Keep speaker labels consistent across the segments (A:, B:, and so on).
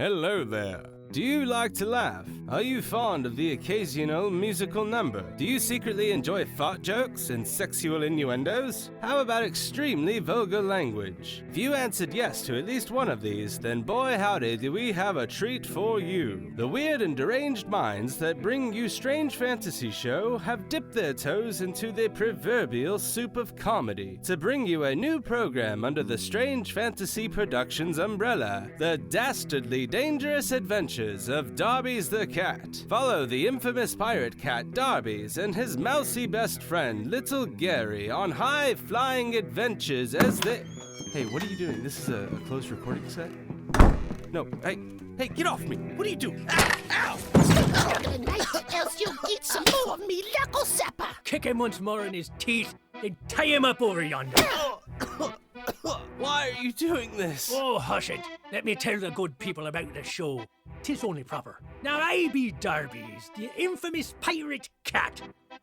A: Hello there. Do you like to laugh? Are you fond of the occasional musical number? Do you secretly enjoy fart jokes and sexual innuendos? How about extremely vulgar language? If you answered yes to at least one of these, then boy howdy do we have a treat for you. The weird and deranged minds that bring you Strange Fantasy Show have dipped their toes into the proverbial soup of comedy to bring you a new program under the Strange Fantasy Productions umbrella, The Dastardly Dangerous Adventures of Darby's the Cat. Follow the infamous pirate cat Darby's and his mousy best friend Little Gary on high-flying adventures as they... Hey, what are you doing? This is a closed recording set? No, hey, get off me! What are you doing? Ow!
B: Else you'll get some more of me knuckle sapper!
C: Kick him once more in his teeth, then tie him up over yonder.
A: Why are you doing this?
C: Oh, hush it. Let me tell the good people about the show. 'Tis only proper. Now I be Darby's, the infamous pirate cat.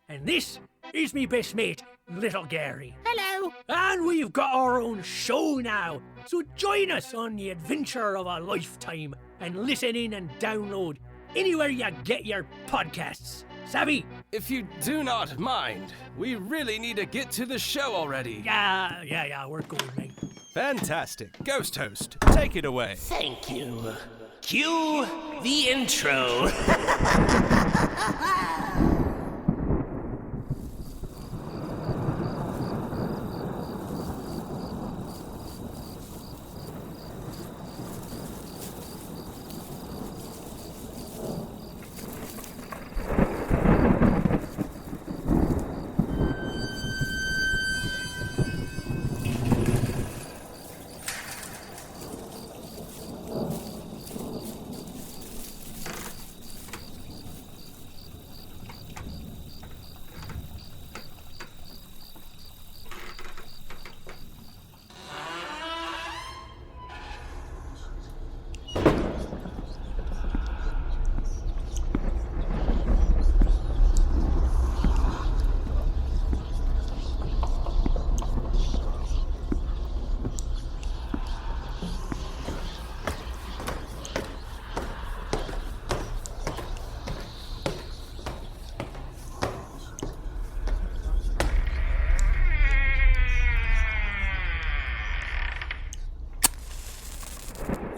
C: And this is me best mate, Little Gary.
B: Hello!
C: And we've got our own show now. So join us on the adventure of a lifetime and listen in and download anywhere you get your podcasts. Savvy?
A: If you do not mind, we really need to get to the show already.
C: Yeah, we're good, mate.
A: Fantastic. Ghost host, take it away.
B: Thank you. Cue the intro.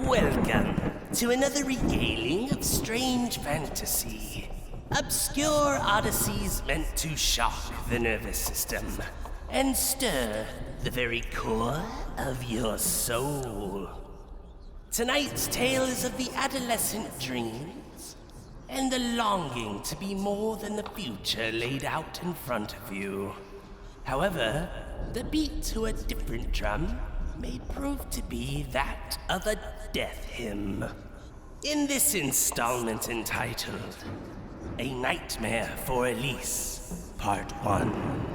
B: Welcome to another regaling of strange fantasy. Obscure odysseys meant to shock the nervous system and stir the very core of your soul. Tonight's tale is of the adolescent dreams and the longing to be more than the future laid out in front of you. However, the beat to a different drum may prove to be that of a death hymn. In this installment entitled, A Nightmare for Elise, Part 1.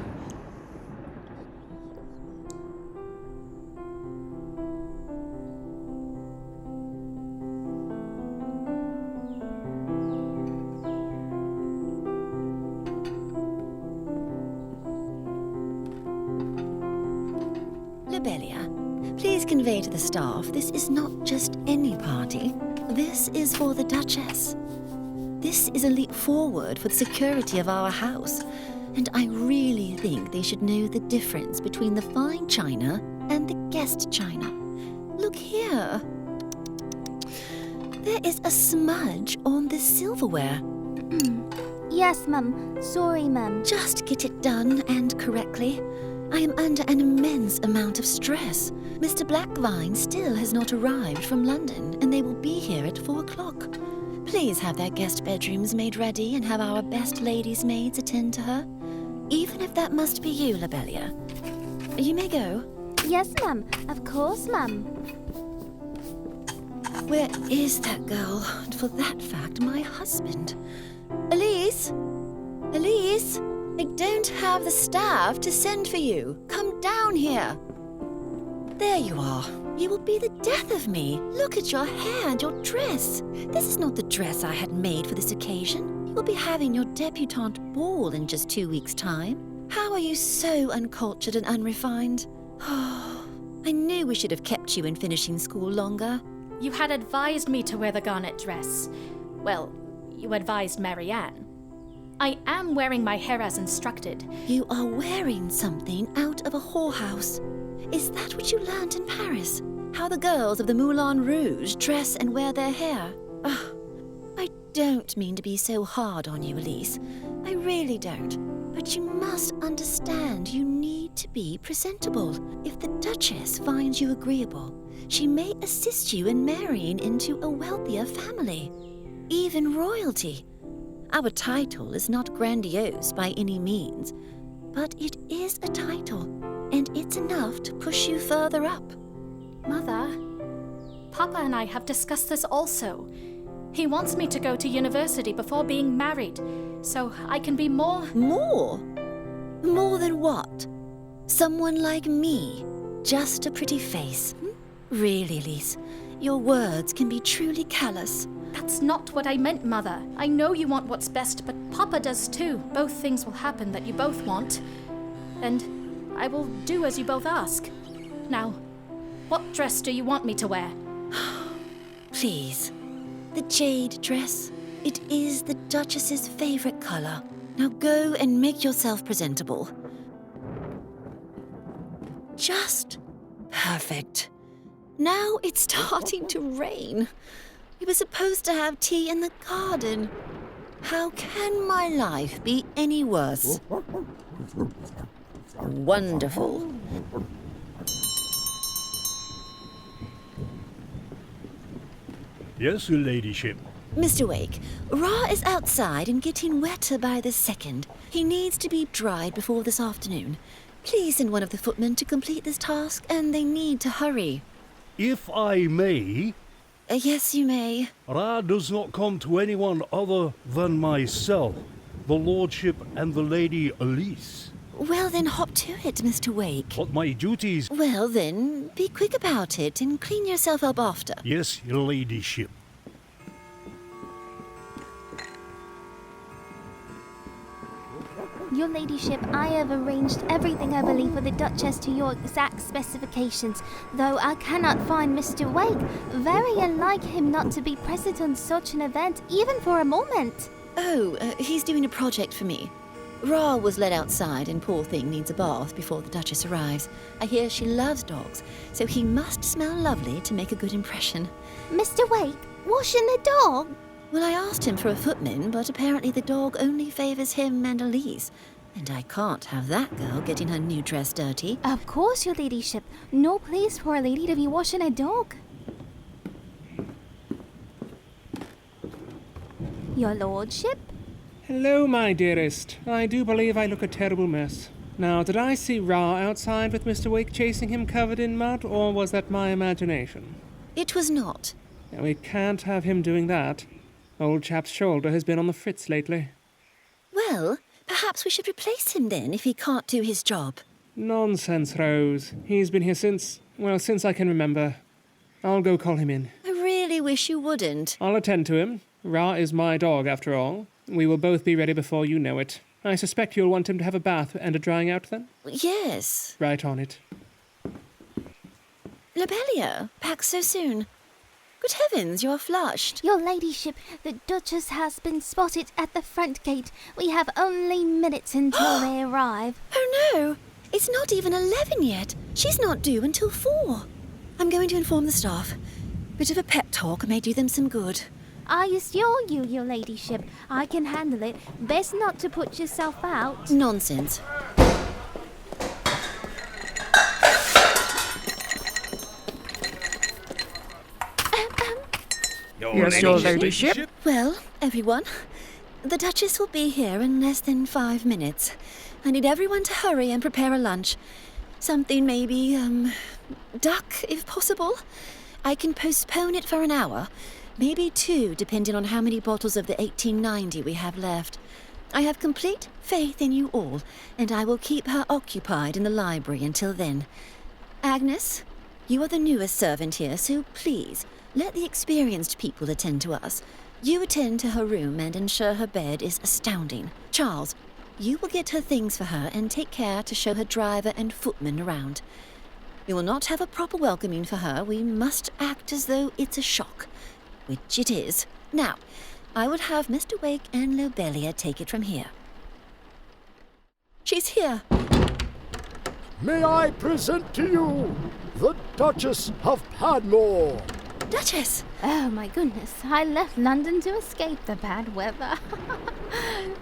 D: Please convey to the staff, this is not just any party. This is for the Duchess. This is a leap forward for the security of our house, and I really think they should know the difference between the fine china and the guest china. Look here. There is a smudge on this silverware.
E: Yes, Mum. Sorry, Mum.
D: Just get it done and correctly. I am under an immense amount of stress. Mr. Blackvine still has not arrived from London, and they will be here at 4 o'clock. Please have their guest bedrooms made ready and have our best ladies' maids attend to her. Even if that must be you, Lobelia. You may go.
E: Yes, Mum. Of course, Mum.
D: Where is that girl? And for that fact, my husband. Elise? Elise? I don't have the staff to send for you. Come down here. There you are. You will be the death of me. Look at your hair and your dress. This is not the dress I had made for this occasion. You will be having your debutante ball in just 2 weeks' time. How are you so uncultured and unrefined? Oh, I knew we should have kept you in finishing school longer.
F: You had advised me to wear the garnet dress. Well, you advised Marianne. I am wearing my hair as instructed.
D: You are wearing something out of a whorehouse. Is that what you learned in Paris? How the girls of the Moulin Rouge dress and wear their hair? I don't mean to be so hard on you, Elise. I really don't. But you must understand you need to be presentable. If the Duchess finds you agreeable, she may assist you in marrying into a wealthier family, even royalty. Our title is not grandiose by any means, but it is a title, and it's enough to push you further up.
F: Mother, Papa and I have discussed this also. He wants me to go to university before being married, so I can be more...
D: More? More than what? Someone like me? Just a pretty face? Really, Elise, your words can be truly callous.
F: That's not what I meant, Mother. I know you want what's best, but Papa does too. Both things will happen that you both want. And I will do as you both ask. Now, what dress do you want me to wear?
D: Please. The jade dress. It is the Duchess's favorite color. Now go and make yourself presentable. Just perfect. Now it's starting to rain. We were supposed to have tea in the garden. How can my life be any worse? Wonderful.
G: Yes, your ladyship.
D: Mr. Wake, Ra is outside and getting wetter by the second. He needs to be dried before this afternoon. Please send one of the footmen to complete this task, and they need to hurry.
G: If I may,
D: Yes, you may.
G: Ra does not come to anyone other than myself, the lordship and the Lady Elise.
D: Well, then hop to it, Mr. Wake.
G: But my duties...
D: Well, then, be quick about it and clean yourself up after.
G: Yes, your ladyship.
E: Your ladyship, I have arranged everything I believe for the Duchess to your exact specifications, though I cannot find Mr. Wake. Very unlike him not to be present on such an event, even for a moment.
D: Oh, he's doing a project for me. Ra was let outside and poor thing needs a bath before the Duchess arrives. I hear she loves dogs, so he must smell lovely to make a good impression.
E: Mr. Wake, washing the dog?
D: Well, I asked him for a footman, but apparently the dog only favours him and Elise. And I can't have that girl getting her new dress dirty.
E: Of course, your ladyship. No place for a lady to be washing a dog. Your lordship?
H: Hello, my dearest. I do believe I look a terrible mess. Now, did I see Ra outside with Mr. Wake chasing him covered in mud, or was that my imagination?
D: It was not.
H: We can't have him doing that. Old chap's shoulder has been on the fritz lately.
D: Well, perhaps we should replace him then if he can't do his job.
H: Nonsense, Rose. He's been here since I can remember. I'll go call him in.
D: I really wish you wouldn't.
H: I'll attend to him. Ra is my dog, after all. We will both be ready before you know it. I suspect you'll want him to have a bath and a drying out then?
D: Yes.
H: Right on it.
D: Lobelia, back so soon. Good heavens, you are flushed.
E: Your ladyship, the Duchess has been spotted at the front gate. We have only minutes until they arrive.
D: Oh no, it's not even 11 yet. She's not due until 4. I'm going to inform the staff. Bit of a pep talk may do them some good.
E: I assure you, your ladyship, I can handle it. Best not to put yourself out.
D: Nonsense.
C: Yes, your ladyship.
D: Well, everyone, the Duchess will be here in less than 5 minutes. I need everyone to hurry and prepare a lunch. Something maybe, duck, if possible. I can postpone it for an hour. Maybe 2, depending on how many bottles of the 1890 we have left. I have complete faith in you all, and I will keep her occupied in the library until then. Agnes, you are the newest servant here, so please, let the experienced people attend to us. You attend to her room and ensure her bed is astounding. Charles, you will get her things for her and take care to show her driver and footman around. We will not have a proper welcoming for her. We must act as though it's a shock, which it is. Now, I will have Mr. Wake and Lobelia take it from here. She's here.
I: May I present to you the Duchess of Padmore?
D: Duchess!
E: Oh my goodness, I left London to escape the bad weather.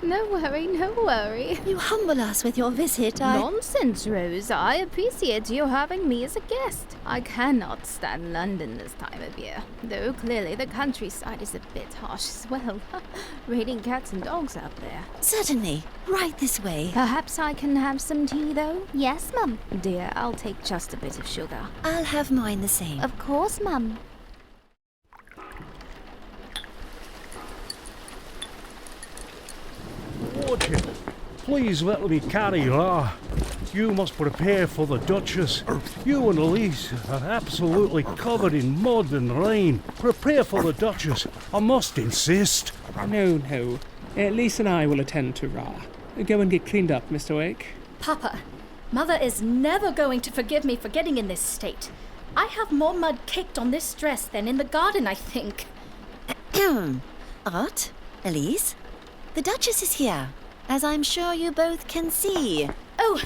E: No worry, no worry.
D: You humble us with your visit.
E: Nonsense, Rose. I appreciate you having me as a guest. I cannot stand London this time of year, though clearly the countryside is a bit harsh as well. Raining cats and dogs out there.
D: Certainly. Right this way.
E: Perhaps I can have some tea, though? Yes, Mum. Dear, I'll take just a bit of sugar.
D: I'll have mine the same.
E: Of course, Mum.
G: Lordship, please let me carry her. You must prepare for the Duchess. You and Elise are absolutely covered in mud and rain. Prepare for the Duchess. I must insist.
H: No. Elise and I will attend to Ra. Go and get cleaned up, Mr. Wake.
F: Papa, Mother is never going to forgive me for getting in this state. I have more mud caked on this dress than in the garden, I think.
D: Art? Elise? The Duchess is here, as I'm sure you both can see.
F: Oh,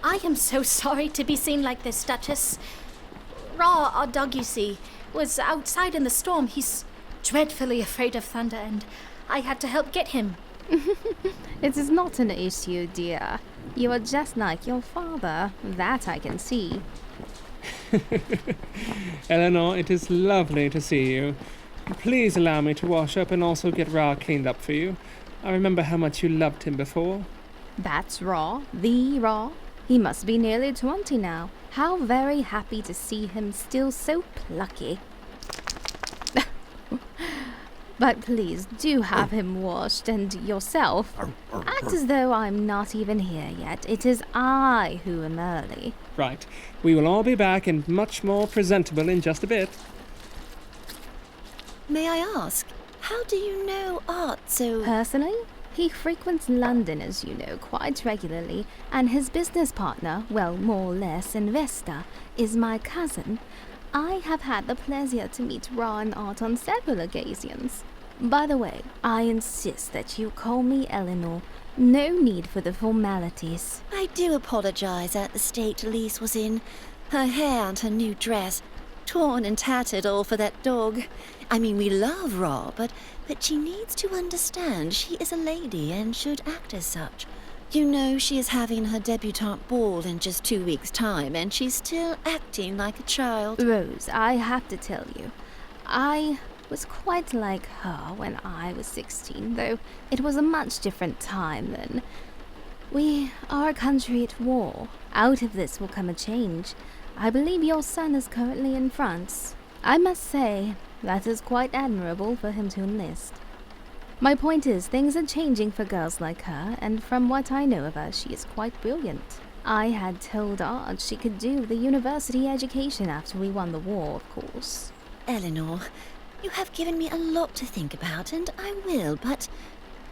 F: I am so sorry to be seen like this, Duchess. Ra, our dog, you see, was outside in the storm. He's dreadfully afraid of thunder, and I had to help get him.
E: It is not an issue, dear. You are just like your father. That I can see.
H: Eleanor, it is lovely to see you. Please allow me to wash up and also get Ra cleaned up for you. I remember how much you loved him before.
E: That's Ra, the Ra. He must be nearly 20 now. How very happy to see him still so plucky. But please do have him washed, and yourself. Act as though I'm not even here yet. It is I who am early.
H: Right. We will all be back and much more presentable in just a bit.
D: May I ask, how do you know Art so...
E: Personally, he frequents London, as you know, quite regularly, and his business partner, well, more or less, investor, is my cousin. I have had the pleasure to meet Ra and Art on several occasions. By the way, I insist that you call me Eleanor. No need for the formalities.
D: I do apologize at the state Elise was in. Her hair and her new dress. Torn and tattered all for that dog. I mean, we love Ra, but she needs to understand she is a lady and should act as such. You know, she is having her debutante ball in just 2 weeks' time, and she's still acting like a child.
E: Rose, I have to tell you, I was quite like her when I was 16, though it was a much different time then. We are a country at war. Out of this will come a change. I believe your son is currently in France. I must say, that is quite admirable for him to enlist. My point is, things are changing for girls like her, and from what I know of her, she is quite brilliant. I had told Art she could do the university education after we won the war, of course.
D: Eleanor, you have given me a lot to think about, and I will, but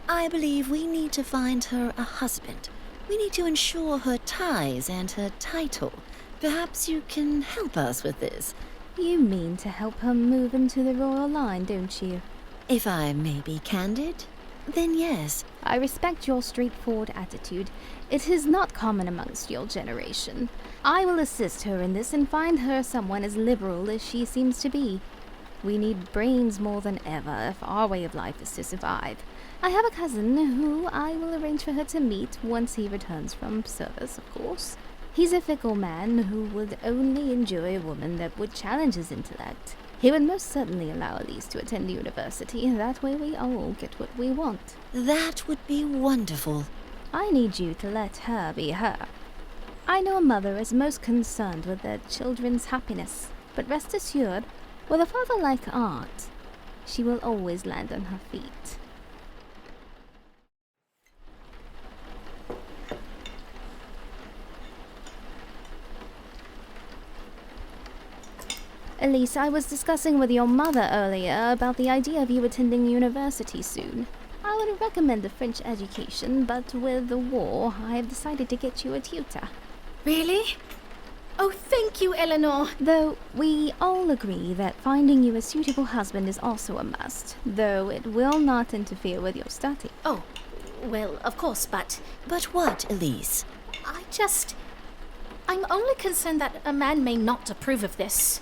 D: I believe we need to find her a husband. We need to ensure her ties and her title. Perhaps you can help us with this.
E: You mean to help her move into the royal line, don't you?
D: If I may be candid, then yes.
E: I respect your straightforward attitude. It is not common amongst your generation. I will assist her in this and find her someone as liberal as she seems to be. We need brains more than ever if our way of life is to survive. I have a cousin who I will arrange for her to meet once he returns from service, of course. He's a fickle man who would only enjoy a woman that would challenge his intellect. He would most certainly allow Elise to attend university. That way we all get what we want.
D: That would be wonderful.
E: I need you to let her be her. I know a mother is most concerned with their children's happiness, but rest assured, with a father like Art, she will always land on her feet. Elise, I was discussing with your mother earlier about the idea of you attending university soon. I would recommend a French education, but with the war, I have decided to get you a tutor.
F: Really? Oh, thank you, Eleanor.
E: Though we all agree that finding you a suitable husband is also a must, though it will not interfere with your study.
F: Oh, well, of course, but
D: But what, Elise?
F: I'm only concerned that a man may not approve of this.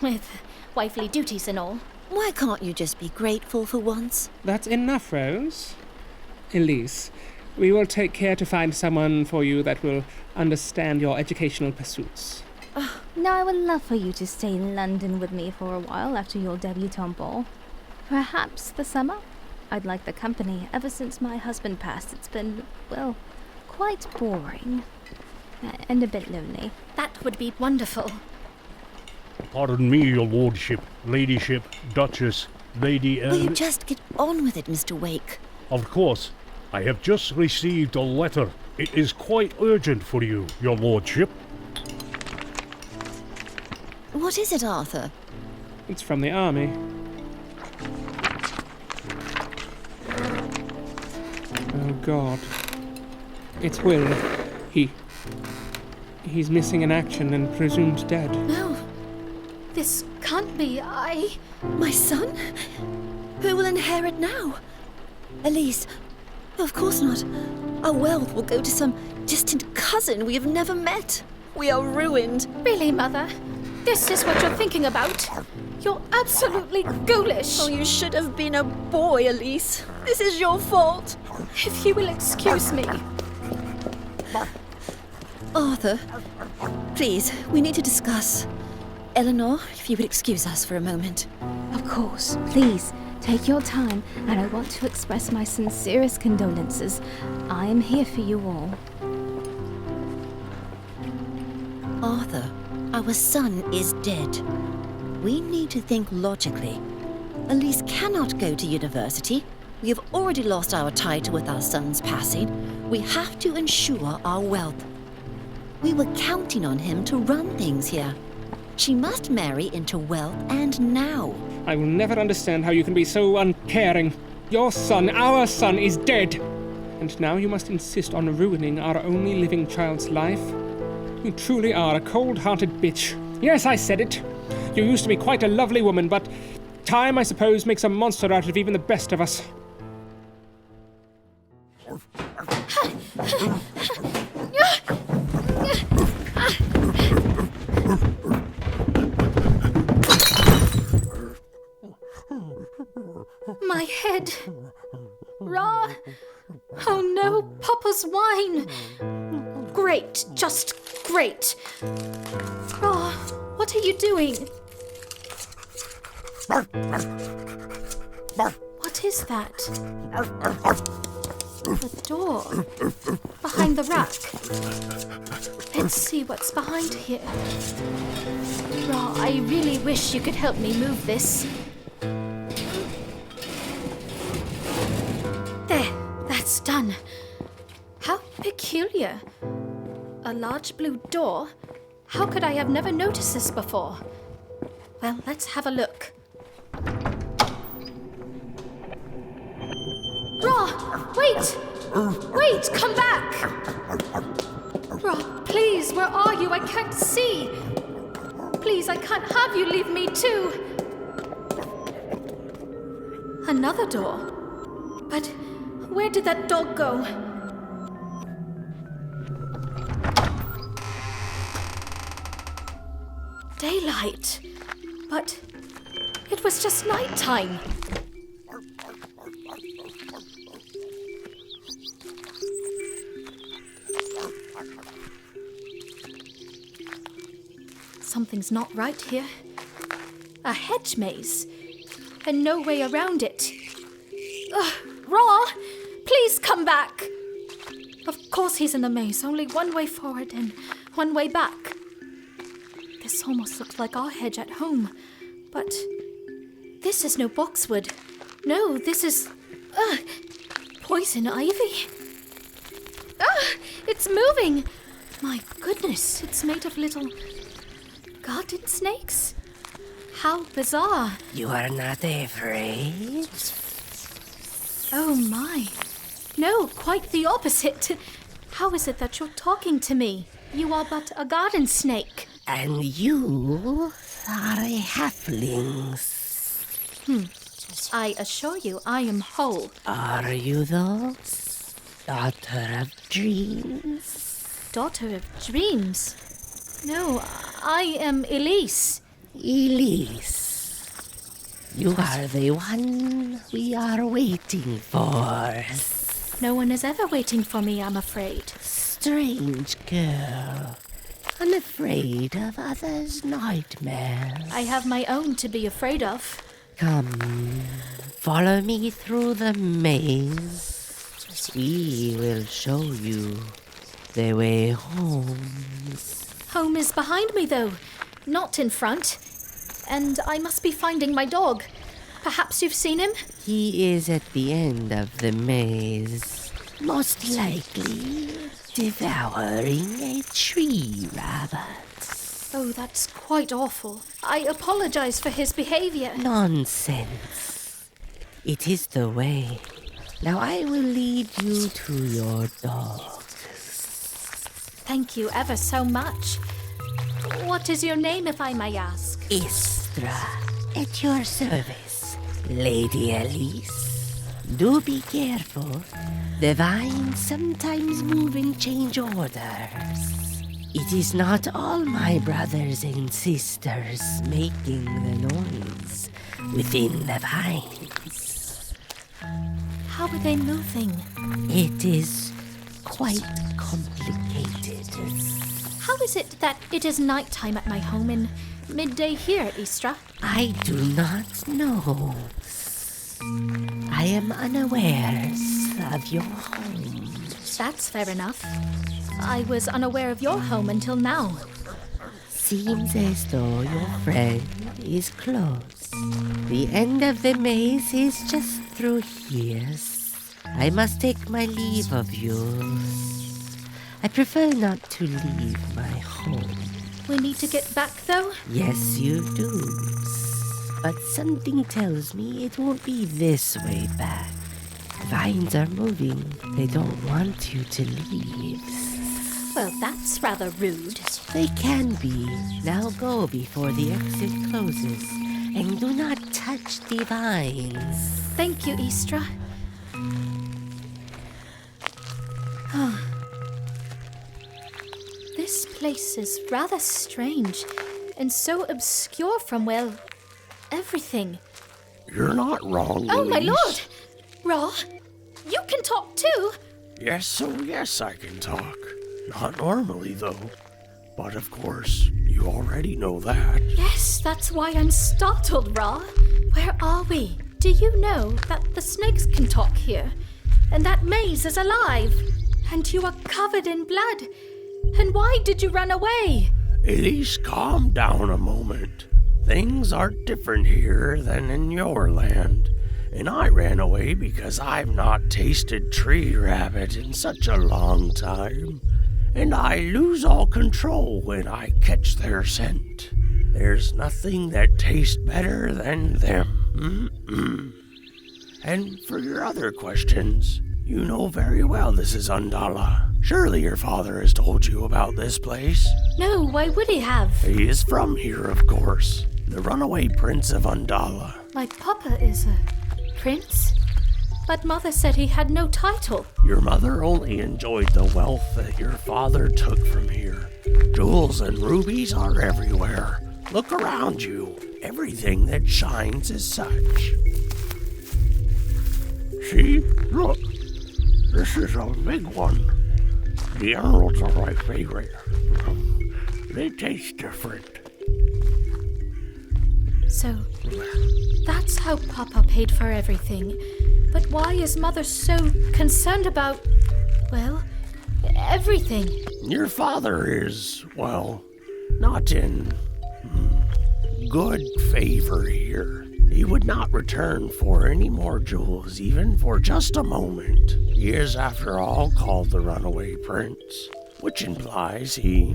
F: With wifely duties and all.
D: Why can't you just be grateful for once?
H: That's enough, Rose. Elise, we will take care to find someone for you that will understand your educational pursuits.
E: Now I would love for you to stay in London with me for a while after your debutante ball. Perhaps the summer? I'd like the company. Ever since my husband passed, it's been, well, quite boring. And a bit lonely.
F: That would be wonderful.
G: Pardon me, your lordship, ladyship, duchess, lady...
D: Will you just get on with it, Mr. Wake?
G: Of course. I have just received a letter. It is quite urgent for you, your lordship.
D: What is it, Arthur?
H: It's from the army. Oh, God. It's Will. He's missing in action and presumed dead.
F: No, this can't be.
D: My son? Who will inherit now? Elise, of course not. Our wealth will go to some distant cousin we have never met. We are ruined.
F: Really, Mother? This is what you're thinking about? You're absolutely ghoulish.
D: Oh, you should have been a boy, Elise. This is your fault.
F: If you will excuse me.
D: Arthur, please, we need to discuss. Eleanor, if you would excuse us for a moment.
E: Of course, please, take your time, and I want to express my sincerest condolences. I am here for you all.
D: Arthur, our son is dead. We need to think logically. Elise cannot go to university. We have already lost our title with our son's passing. We have to ensure our wealth. We were counting on him to run things here. She must marry into wealth, and now.
H: I will never understand how you can be so uncaring. Your son, our son, is dead. And now you must insist on ruining our only living child's life? You truly are a cold-hearted bitch. Yes, I said it. You used to be quite a lovely woman, but time, I suppose, makes a monster out of even the best of us.
F: My head. Raw. Oh no, Papa's wine. Great, just great. Raw, what are you doing? What is that? The door. Behind the rack. Let's see what's behind here. Raw, I really wish you could help me move this. There, that's done. How peculiar. A large blue door? How could I have never noticed this before? Well, let's have a look. Raw, wait! Wait, come back! Raw, please, where are you? I can't see. Please, I can't have you leave me too. Another door. But where did that dog go? Daylight. But it was just nighttime. Something's not right here. A hedge maze. And no way around it. Raw, please come back. Of course he's in the maze. Only one way forward and one way back. This almost looks like our hedge at home. But this is no boxwood. No, this is... poison ivy. It's moving. My goodness, it's made of little garden snakes. How bizarre.
B: You are not afraid?
F: Oh my. No, quite the opposite. How is it that you're talking to me? You are but a garden snake.
B: And you are a halfling.
F: I assure you, I am whole.
B: Are you though? Daughter of dreams?
F: Daughter of dreams? No, I am Elise.
B: Elise, you are the one we are waiting for.
F: No one is ever waiting for me, I'm afraid.
B: Strange girl, unafraid of others' nightmares.
F: I have my own to be afraid of.
B: Come, follow me through the maze. We will show you the way home.
F: Home is behind me, though, not in front. And I must be finding my dog. Perhaps you've seen him?
B: He is at the end of the maze, most likely devouring a tree rabbit.
F: Oh, that's quite awful. I apologize for his behavior.
B: Nonsense. It is the way. Now I will lead you to your dog.
F: Thank you ever so much. What is your name, if I may ask?
B: Istra, at your service, Lady Elise. Do be careful. The vines sometimes move and change orders. It is not all my brothers and sisters making the noise within the vines.
F: How are they moving?
B: It is quite complicated.
F: How is it that it is nighttime at my home and midday here, Istra?
B: I do not know. I am unaware of your home.
F: That's fair enough. I was unaware of your home until now.
B: Seems as though your friend is close. The end of the maze is just through here. I must take my leave of you. I prefer not to leave my home.
F: We need to get back, though?
B: Yes, you do. But something tells me it won't be this way back. Vines are moving. They don't want you to leave.
F: Well, that's rather rude.
B: They can be. Now go before the exit closes. And do not touch the vines.
F: Thank you, Istra. This place is rather strange and so obscure from, well, everything.
I: You're not wrong,
F: Oh, my
I: Elise.
F: lord! Ra, you can talk too!
I: Yes, oh yes, I can talk. Not normally, though. But of course, you already know that.
F: Yes, that's why I'm startled, Ra. Where are we? Do you know that the snakes can talk here? And that maze is alive? And you are covered in blood? And why did you run away?
I: Elise, calm down a moment. Things are different here than in your land. And I ran away because I've not tasted tree rabbit in such a long time. And I lose all control when I catch their scent. There's nothing that tastes better than them. And for your other questions, you know very well this is Undala. Surely your father has told you about this place.
F: No, why would he have?
I: He is from here, of course. The runaway prince of Undala.
F: My papa is a prince? But mother said he had no title.
I: Your mother only enjoyed the wealth that your father took from here. Jewels and rubies are everywhere. Look around you. Everything that shines is such. See? Look. This is a big one. The emeralds are my favorite. They taste different.
F: So, that's how Papa paid for everything. But why is Mother so concerned about, well, everything?
I: Your father is, well, not in good favor here. He would not return for any more jewels, even for just a moment. He is, after all, called the runaway prince, which implies he,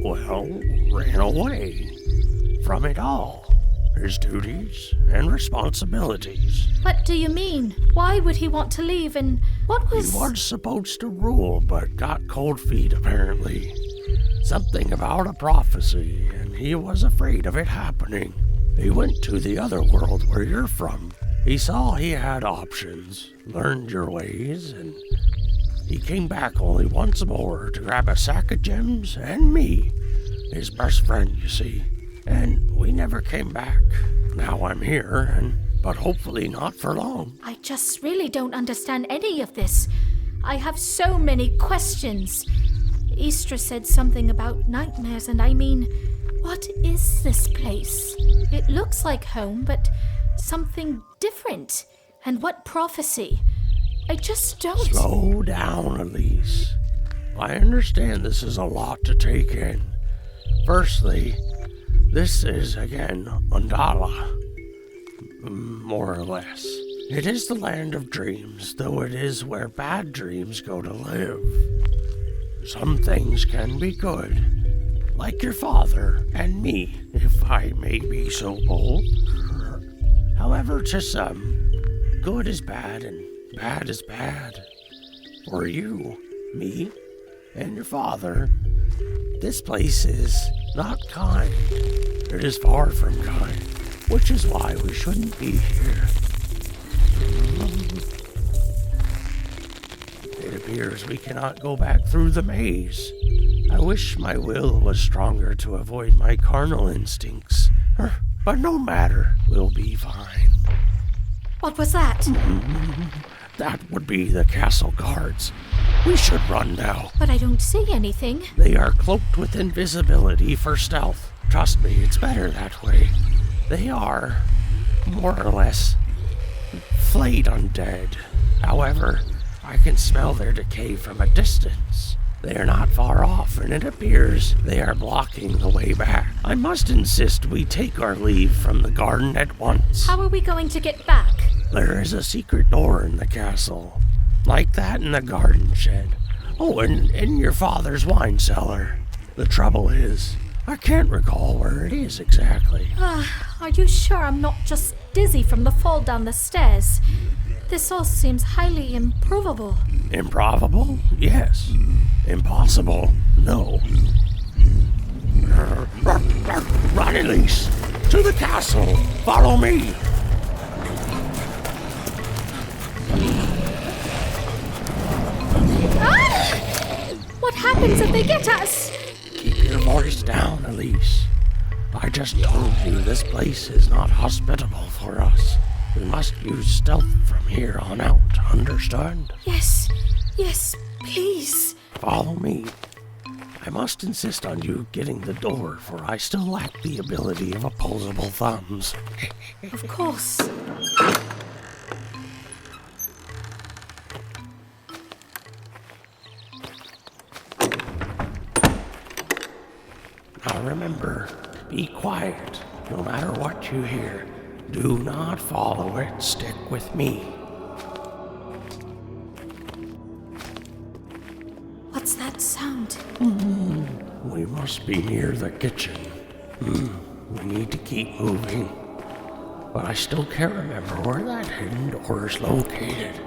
I: well, ran away from it all. His duties and responsibilities.
F: What do you mean? Why would he want to leave, and what was...
I: He was supposed to rule, but got cold feet, apparently. Something about a prophecy, and he was afraid of it happening. He went to the other world where you're from. He saw he had options, learned your ways, and he came back only once more to grab a sack of gems and me, his best friend, you see. And we never came back. Now I'm here, but hopefully not for long.
F: I just really don't understand any of this. I have so many questions. Easter said something about nightmares, and I mean, what is this place? It looks like home, but something different. And what prophecy? I just don't...
I: Slow down, Elise. I understand this is a lot to take in. Firstly, this is, again, Undala. More or less. It is the land of dreams, though it is where bad dreams go to live. Some things can be good, like your father and me, if I may be so bold. However, to some, good is bad and bad is bad. For you, me, and your father, this place is not kind. It is far from kind, which is why we shouldn't be here. It appears we cannot go back through the maze. I wish my will was stronger to avoid my carnal instincts. But no matter, we'll be fine.
F: What was that?
I: That would be the castle guards. We should run now.
F: But I don't see anything.
I: They are cloaked with invisibility for stealth. Trust me, it's better that way. They are, more or less, flayed undead. However, I can smell their decay from a distance. They are not far off, and it appears they are blocking the way back. I must insist we take our leave from the garden at once.
F: How are we going to get back?
I: There is a secret door in the castle, like that in the garden shed. Oh, and in your father's wine cellar. The trouble is, I can't recall where it is exactly.
F: Are you sure I'm not just dizzy from the fall down the stairs? This all seems highly improbable.
I: Improbable? Yes. Impossible? No. Run, Elise! To the castle! Follow me!
F: What happens if they get us?
I: Keep your voice down, Elise. I just told you this place is not hospitable for us. We must use stealth from here on out, understand?
F: Yes, please.
I: Follow me. I must insist on you getting the door, for I still lack the ability of opposable thumbs.
F: Of course.
I: Now remember, be quiet. No matter what you hear, do not follow it. Stick with me.
F: What's that sound?
I: We must be near the kitchen. We need to keep moving. But I still can't remember where that hidden door is located.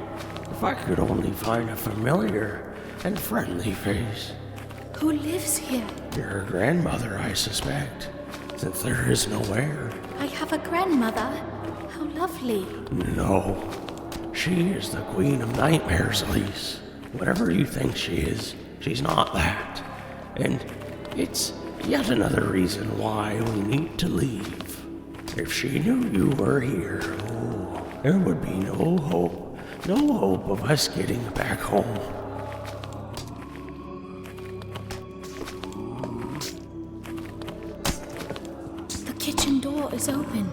I: If I could only find a familiar and friendly face.
F: Who lives here?
I: Your grandmother, I suspect, since there is no heir.
F: I have a grandmother. How lovely.
I: No. She is the Queen of Nightmares, Elise. Whatever you think she is, she's not that. And it's yet another reason why we need to leave. If she knew you were here, there would be no hope of us getting back home.
F: The kitchen door is open.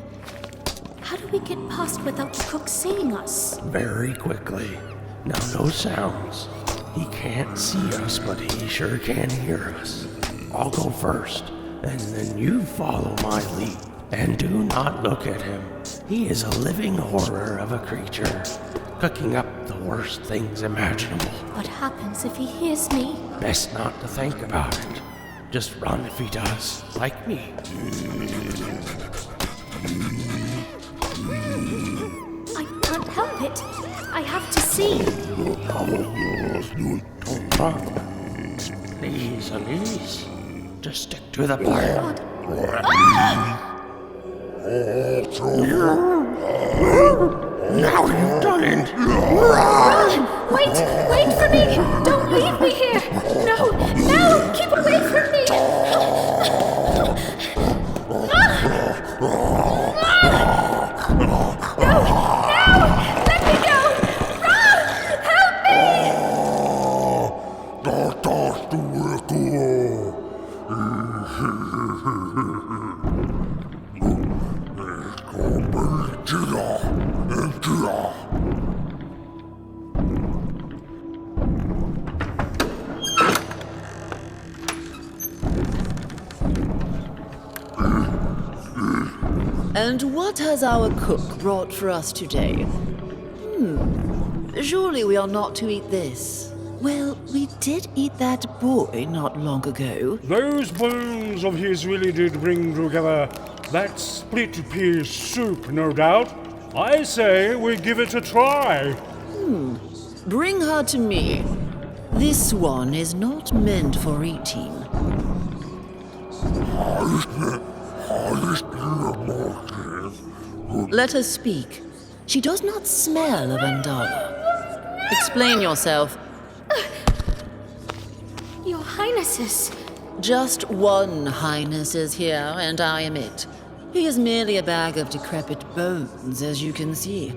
F: How do we get past without the cook seeing us?
I: Very quickly. Now, no sounds. He can't see us, but he sure can hear us. I'll go first, and then you follow my lead. And do not look at him. He is a living horror of a creature, cooking up the worst things imaginable.
F: What happens if he hears me?
I: Best not to think about it. Just run if he does, like me.
F: I can't help it. I have to see.
I: Don't run. Please, Elise. Just stick to the plan. Now you've done it.
F: Wait for me! Don't leave me here! No! Keep away from me! Let me go! Help me!
D: And what has our cook brought for us today? Surely we are not to eat this. Well, we did eat that boy not long ago.
G: Those bones of his really did bring together that split pea soup, no doubt. I say we give it a try.
D: Bring her to me. This one is not meant for eating. Let her speak. She does not smell of Andala. Explain yourself.
F: Your Highnesses.
D: Just one Highness is here, and I am it. He is merely a bag of decrepit bones, as you can see.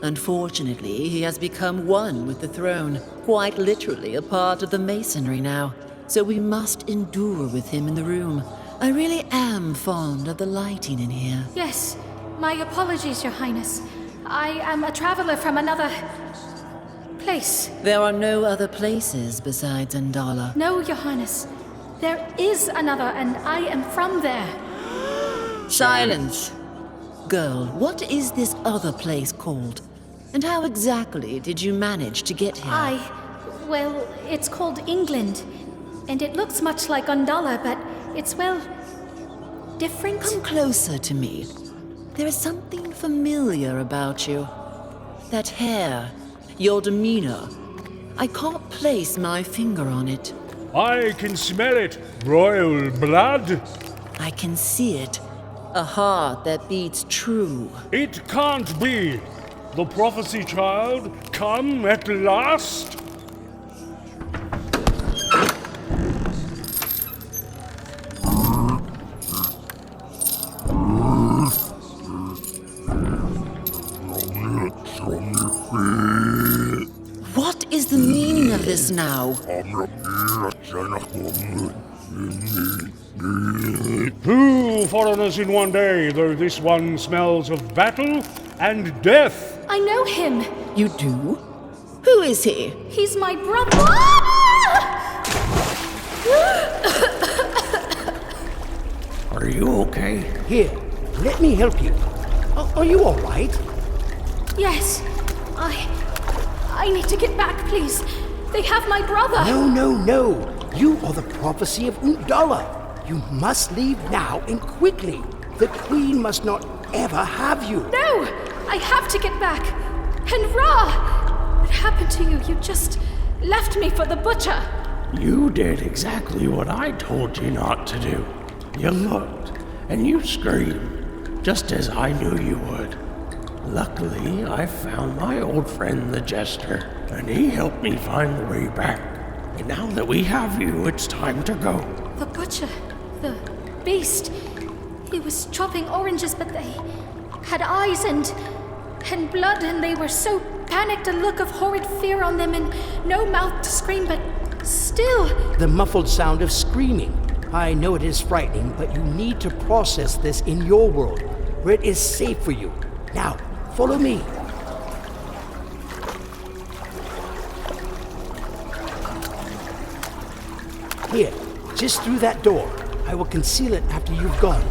D: Unfortunately, he has become one with the throne, quite literally a part of the masonry now. So we must endure with him in the room. I really am fond of the lighting in here.
F: Yes, my apologies, Your Highness. I am a traveler from another place.
D: There are no other places besides Andala.
F: No, Your Highness. There is another, and I am from there.
D: Silence! Girl, what is this other place called? And how exactly did you manage to get here?
F: Well, it's called England. And it looks much like Andala, but it's, well, different.
D: Come closer to me. There is something familiar about you. That hair, your demeanor. I can't place my finger on it.
G: I can smell it. Royal blood.
D: I can see it. A heart that beats true.
G: It can't be. The prophecy child come at last?
D: What is the meaning of this now?
G: Two foreigners in one day, though this one smells of battle and death.
F: I know him.
D: You do? Who is he?
F: He's my brother.
I: Are you okay?
J: Here, let me help you. Are you all right?
F: Yes. I need to get back, please. They have my brother.
J: No. You are the prophecy of Undala. You must leave now and quickly. The Queen must not ever have you.
F: No! I have to get back. And Ra! What happened to you? You just left me for the butcher.
I: You did exactly what I told you not to do. You looked, and you screamed, just as I knew you would. Luckily, I found my old friend the Jester, and he helped me find the way back. And now that we have you, it's time to go.
F: The butcher, the beast, he was chopping oranges, but they had eyes and blood, and they were so panicked, a look of horrid fear on them, and no mouth to scream, but still.
J: The muffled sound of screaming. I know it is frightening, but you need to process this in your world, where it is safe for you. Now, follow me. Here, just through that door. I will conceal it after you've gone.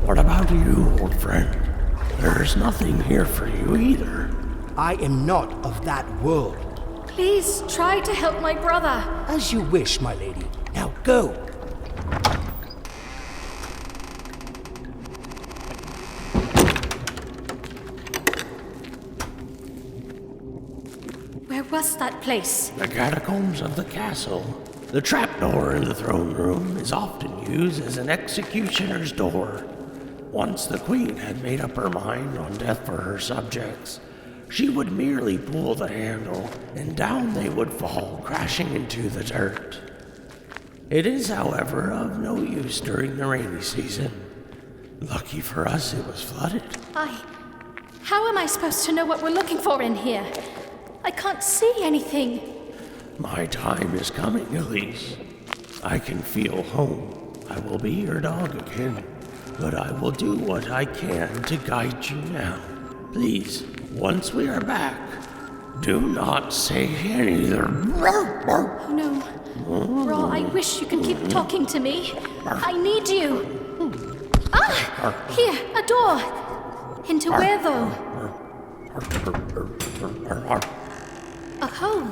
I: What about you, old friend? There's nothing here for you either.
J: I am not of that world.
F: Please try to help my brother.
J: As you wish, my lady. Now go.
F: Where was that place?
I: The catacombs of the castle. The trapdoor in the throne room is often used as an executioner's door. Once the queen had made up her mind on death for her subjects, she would merely pull the handle, and down they would fall, crashing into the dirt. It is, however, of no use during the rainy season. Lucky for us, it was flooded.
F: How am I supposed to know what we're looking for in here? I can't see anything.
I: My time is coming, Elise. I can feel home. I will be your dog again, but I will do what I can to guide you now. Please, once we are back, do not say anything.
F: Oh no. Raw, I wish you could keep talking to me. I need you. Here, a door. Into where, though? A hole.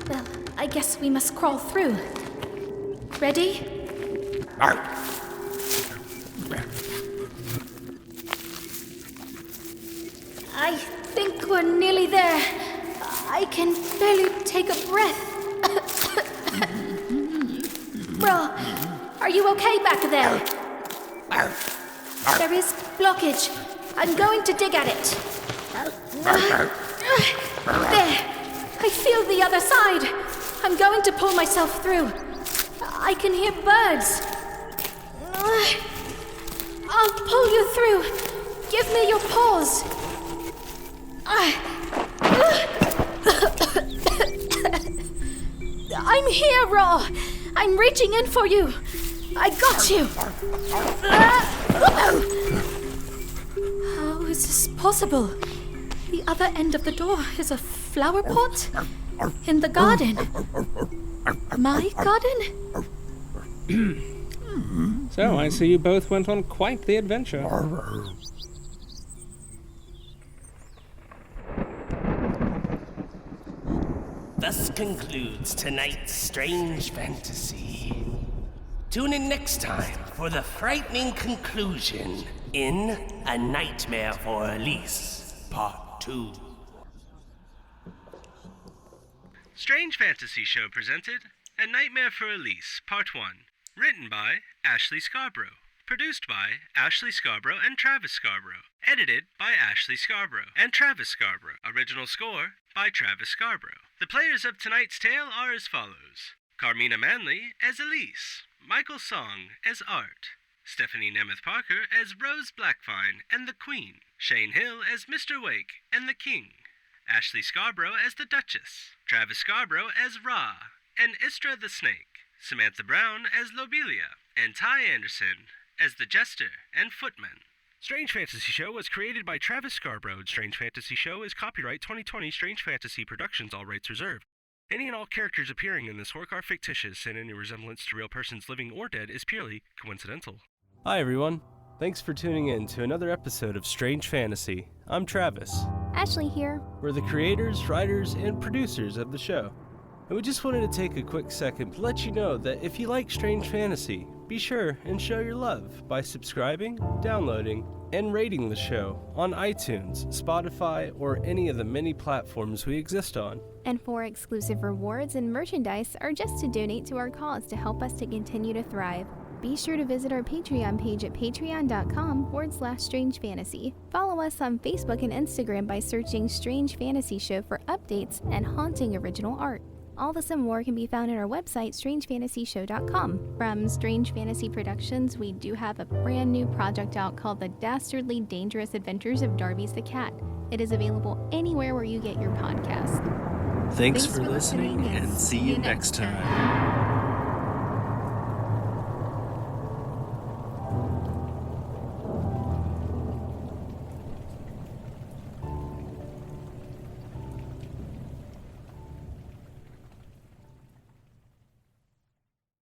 F: Well, I guess we must crawl through. Ready? I think we're nearly there. I can barely take a breath. Bro, are you okay back there? There is blockage. I'm going to dig at it. There. I feel the other side. I'm going to pull myself through. I can hear birds. I'll pull you through. Give me your paws. I'm here, Raw. I'm reaching in for you. I got you. How is this possible? The other end of the door is a flower pot? In the garden? My garden?
H: So, I see you both went on quite the adventure.
B: Thus concludes tonight's strange fantasy. Tune in next time for the frightening conclusion in A Nightmare for Elise, Part 2.
A: Strange Fantasy Show presented A Nightmare for Elise, Part 1. Written by Ashley Scarbro. Produced by Ashley Scarbro and Travis Scarbro. Edited by Ashley Scarbro and Travis Scarbro. Original score by Travis Scarbro. The players of tonight's tale are as follows. Carmina Manley as Elise. Michael Song as Art. Stephanie Nemeth Parker as Rose Blackvine and the Queen. Shane Hill as Mr. Wake and the King. Ashley Scarbro as the Duchess. Travis Scarbro as Ra and Istra the Snake. Samantha Brown as Lobelia, and Ty Anderson as the Jester and Footman. Strange Fantasy Show was created by Travis Scarbro, and Strange Fantasy Show is copyright 2020 Strange Fantasy Productions, all rights reserved. Any and all characters appearing in this work are fictitious, and any resemblance to real persons living or dead is purely coincidental. Hi everyone. Thanks for tuning in to another episode of Strange Fantasy. I'm Travis.
E: Ashley here.
A: We're the creators, writers, and producers of the show. And we just wanted to take a quick second to let you know that if you like Strange Fantasy, be sure and show your love by subscribing, downloading, and rating the show on iTunes, Spotify, or any of the many platforms we exist on.
E: And for exclusive rewards and merchandise, or just to donate to our cause to help us to continue to thrive, be sure to visit our Patreon page at patreon.com/strangefantasy. Follow us on Facebook and Instagram by searching Strange Fantasy Show for updates and haunting original art. All this and more can be found at our website, strangefantasyshow.com. From Strange Fantasy Productions, we do have a brand new project out called The Dastardly Dangerous Adventures of Darby's the Cat. It is available anywhere where you get your podcast.
K: Thanks for listening, and see you next time.